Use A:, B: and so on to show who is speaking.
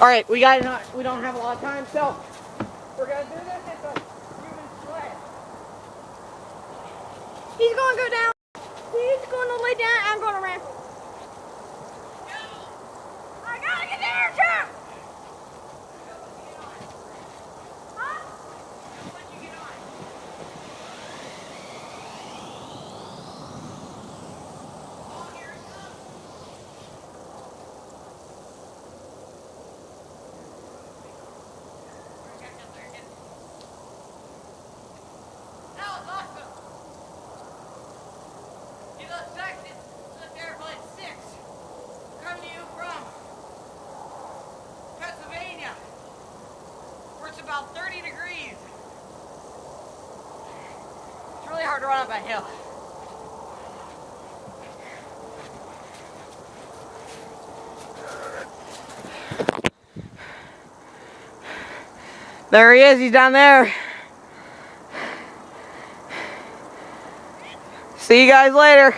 A: Alright, we don't have a lot of time, so we're gonna do this. It's a human sled.
B: He's gonna go down. He's gonna lay down. I'm gonna run. I gotta get there too. Huh?
A: About 30 degrees. It's really hard to run up that hill. There he is, he's down there. See you guys later.